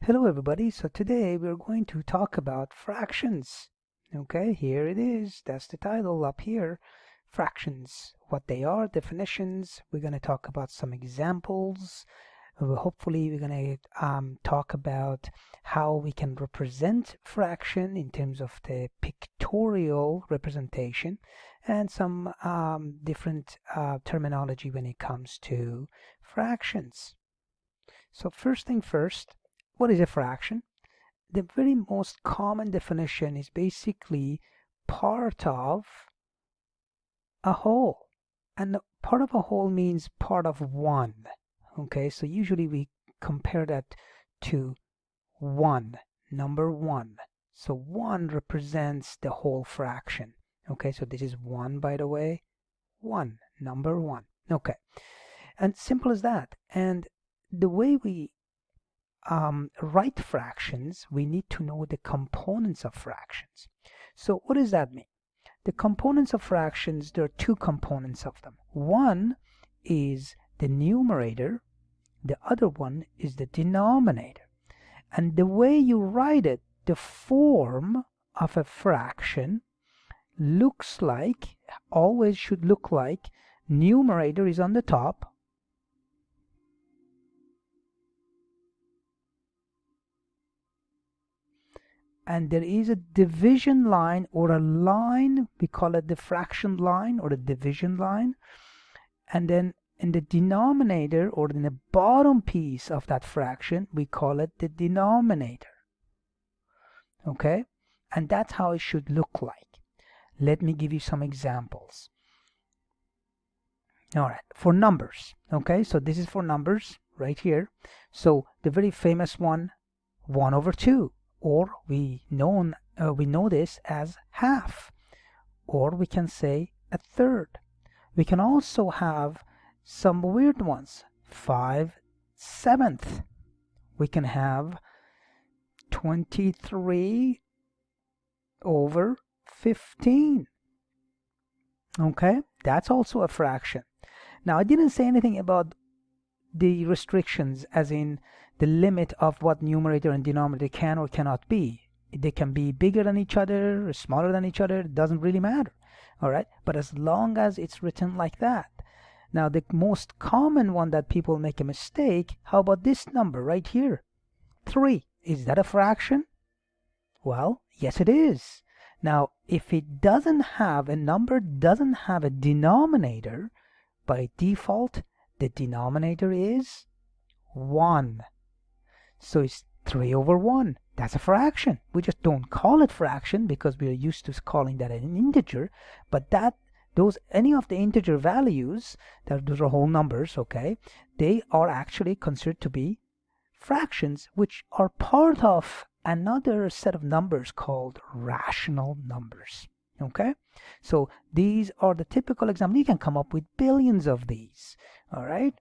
Hello everybody, so today we're going to talk about fractions. Okay, here it is, that's the title up here. Fractions, what they are, definitions. We're going to talk about some examples. Hopefully we're going to talk about how we can represent fraction in terms of the pictorial representation and some different terminology when it comes to fractions. So first thing first, what is a fraction? The very most common definition is basically part of a whole. And part of a whole means part of one. Okay, so usually we compare that to one, number one. So one represents the whole fraction. Okay, so this is one, by the way. One, number one. Okay, and simple as that. And the way we write fractions, we need to know the components of fractions. So what does that mean? The components of fractions, there are two components of them. One is the numerator, the other one is the denominator. And the way you write it, the form of a fraction looks like, always should look like, numerator is on the top, and there is a division line or a line, we call it the fraction line or the division line, and then in the denominator or in the bottom piece of that fraction we call it the denominator. Okay, and that's how it should look like. Let me give you some examples. All right, for numbers. Okay, so this is for numbers right here. So the very famous one, 1 over 2. Or we know this as half, or we can say a third. We can also have some weird ones, 5/7. We can have 23 over 15. Okay, that's also a fraction. Now I didn't say anything about the restrictions, as in the limit of what numerator and denominator can or cannot be. They can be bigger than each other, smaller than each other, it doesn't really matter. All right, but as long as it's written like that. Now the most common one that people make a mistake, how about this number right here? 3. Is that a fraction? Well, yes it is. Now if it doesn't have, a number doesn't have a denominator, by default the denominator is 1. So it's 3 over 1. That's a fraction. We just don't call it fraction because we are used to calling that an integer. But any of the integer values, those are whole numbers, okay, they are actually considered to be fractions, which are part of another set of numbers called rational numbers. Okay, so these are the typical examples. You can come up with billions of these. All right.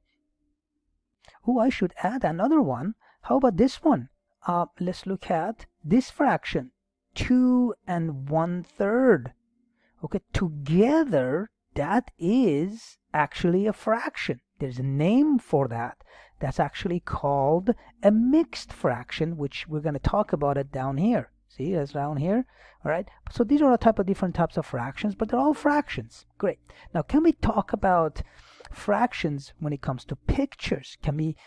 Oh, I should add another one. How about this one? Let's look at this fraction, 2 and 1/3. Okay, together that is actually a fraction. There's a name for that. That's actually called a mixed fraction, which we're going to talk about it down here. See, that's down here. All right. So these are different types of fractions, but they're all fractions. Great. Now, can we talk about fractions when it comes to pictures? Can we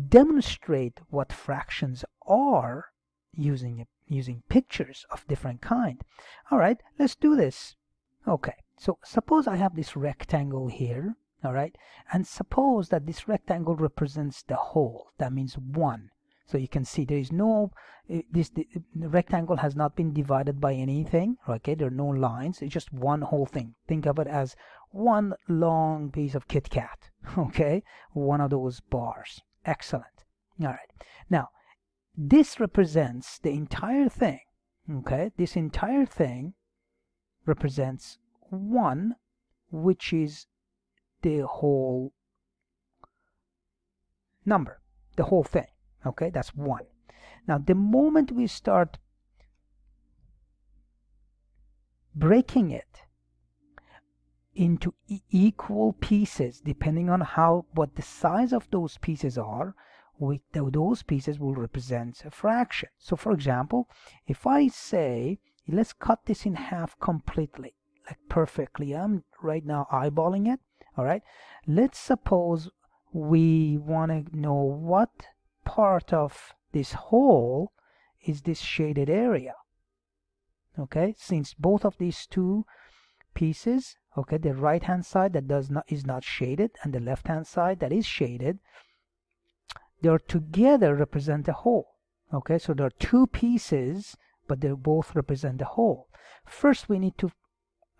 demonstrate what fractions are using pictures of different kind? All right, let's do this. Okay, so suppose I have this rectangle here. All right, and suppose that this rectangle represents the whole. That means 1. So you can see there is no, the rectangle has not been divided by anything. Okay, there are no lines. It's just one whole thing. Think of it as one long piece of Kit Kat. Okay, one of those bars. Excellent. All right. Now, this represents the entire thing. Okay, this entire thing represents 1, which is the whole number, the whole thing. Okay, that's 1. Now, the moment we start breaking it into equal pieces, depending on what the size of those pieces are, those pieces will represent a fraction. So for example, if I say, let's cut this in half completely, like perfectly. I'm right now eyeballing it. All right. Let's suppose we want to know what part of this whole is this shaded area. Okay, since both of these two pieces, okay, the right hand side that is not shaded and the left hand side that is shaded, they're together represent a whole. Okay, so there are two pieces, but they both represent the whole. First, we need to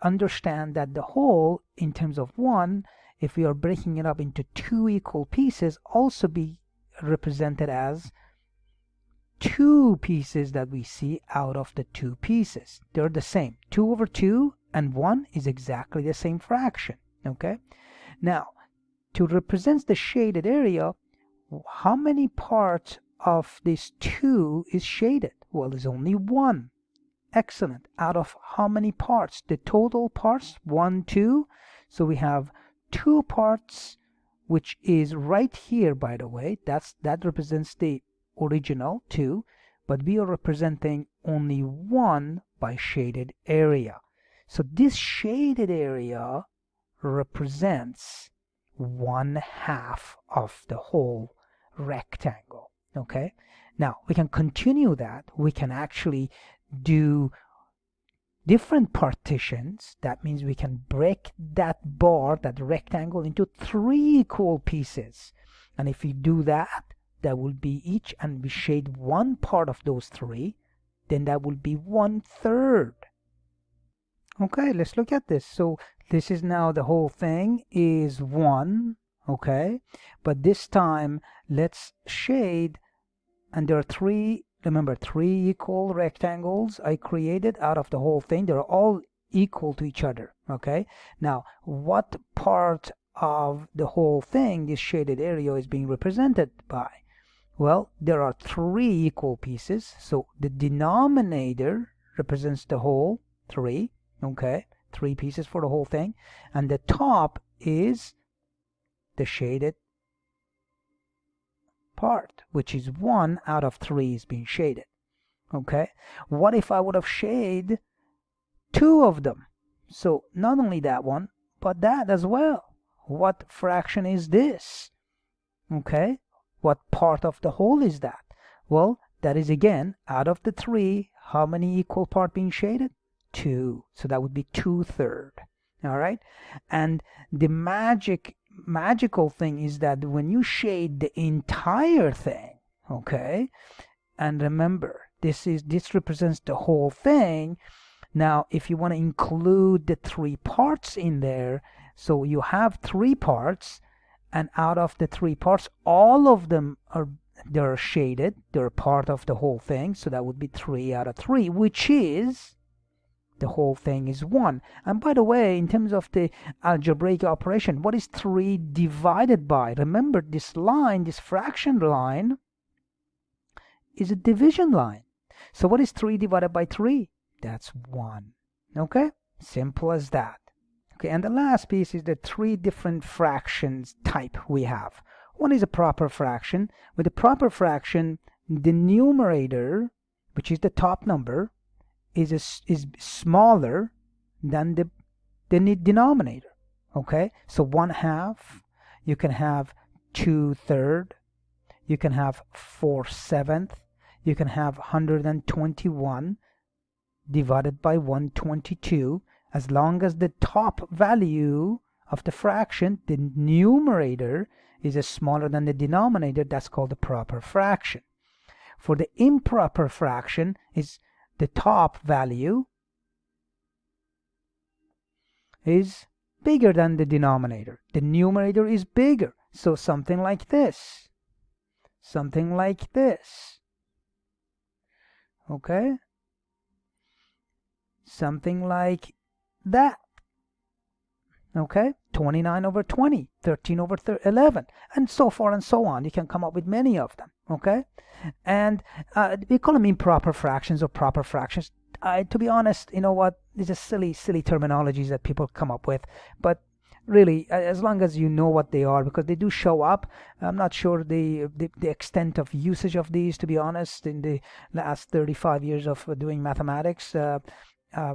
understand that the whole, in terms of one, if we are breaking it up into two equal pieces, also be represented as two pieces that we see out of the two pieces. They're the same. 2 over 2 and 1 is exactly the same fraction. Okay, now to represent the shaded area, how many parts of this 2 is shaded? Well, there's only 1. Excellent. Out of how many parts? The total parts, 1, 2. So we have 2 parts, which is right here, by the way. That represents the original 2, but we are representing only 1 by shaded area. So this shaded area represents 1/2 of the whole rectangle. Okay, now we can continue that. We can actually do different partitions. That means we can break that bar, that rectangle, into 3 equal pieces, and if we do that, that will be each, and we shade one part of those 3, then that will be 1/3. Okay, let's look at this. So this is now the whole thing is 1. Okay, but this time let's shade, and there are 3, remember, 3 equal rectangles I created out of the whole thing. They're all equal to each other. Okay, now what part of the whole thing this shaded area is being represented by? Well, there are 3 equal pieces, so the denominator represents the whole 3. Okay, 3 pieces for the whole thing, and the top is the shaded part, which is 1 out of 3 is being shaded. Okay, what if I would have shaded 2 of them? So not only that one, but that as well. What fraction is this? Okay, what part of the whole is that? Well, that is again, out of the 3, how many equal part being shaded? 2. So that would be 2/3. All right, and the magical thing is that when you shade the entire thing, okay, and remember, this represents the whole thing. Now if you want to include the 3 parts in there, so you have 3 parts, and out of the 3 parts, all of them they're shaded, they're part of the whole thing, so that would be 3 out of 3, which is the whole thing is 1. And by the way, in terms of the algebraic operation, what is 3 divided by? Remember, this line, this fraction line, is a division line. So what is 3 divided by 3? That's 1. Okay, simple as that. Okay, and the last piece is the 3 different fractions type we have. One is a proper fraction. With a proper fraction, the numerator, which is the top number, is smaller than the denominator. Okay, so 1/2, you can have 2/3, you can have 4/7, you can have 121 divided by 122. As long as the top value of the fraction, the numerator, is smaller than the denominator, that's called a proper fraction. For the improper fraction, is the top value is bigger than the denominator. The numerator is bigger. So something like this. Something like this. Okay? Something like that. Okay? 29 over 20, 13 over 11, and so forth and so on. You can come up with many of them. Okay? And we call them improper fractions or proper fractions. To be honest, you know what? These are silly terminologies that people come up with. But really, as long as you know what they are, because they do show up. I'm not sure the extent of usage of these, to be honest, in the last 35 years of doing mathematics.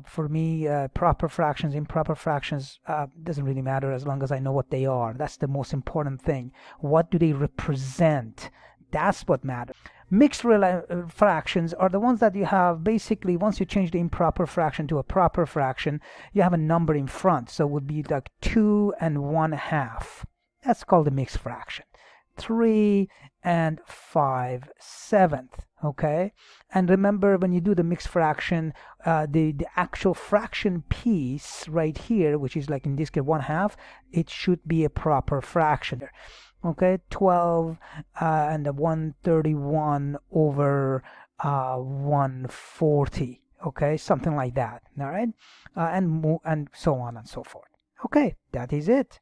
For me, proper fractions, improper fractions, doesn't really matter as long as I know what they are. That's the most important thing. What do they represent? That's what matters. Mixed fractions are the ones that you have basically once you change the improper fraction to a proper fraction, you have a number in front. So it would be like 2 1/2. That's called a mixed fraction. 3 5/7. Okay, and remember when you do the mixed fraction, the actual fraction piece right here, which is like in this case 1/2, it should be a proper fraction. Okay, 12 and 131 over 140. Okay, something like that. All right, and so on and so forth. Okay, that is it.